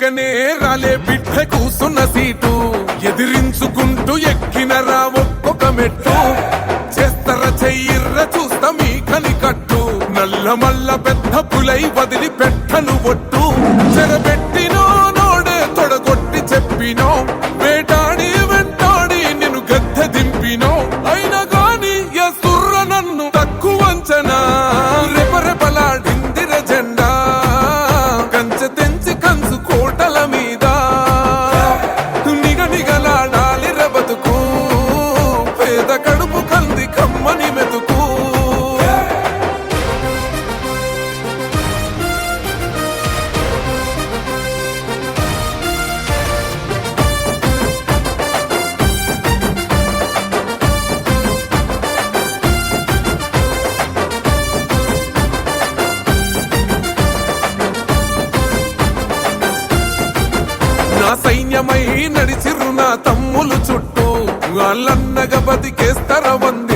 రాగానే రాలే బిడ్డ కూసున్న సీటు ఎదిరించుకుంటూ ఎక్కినరా ఒక్కొక్క మెట్టు చేస్తర చెయ్యిర్ర చూస్తా మీ కనికట్టు నల్ల మల్ల పెద్ద పులై వదిలి పెట్టను ఒట్టు చెరబెట్టినో నోడే తొడగొట్టి చెప్పినో వేటాడి వెంటాడి నిన్ను గద్దె దింపినో అయినా గాని ఎసుర్ర నన్ను తక్కువ అంచనా రెపరెపలాడిందిర జెండా కంచె తెంచి కంచు కోటల మీద నిగనిగలాడాలి బతుకు పేద కడుపు కంది కమ్మని మెతుకు నా సైన్యమై నడిచిరు నా తమ్ములు చుట్టూ వాళ్ళన్నగా బతికేస్తర వంది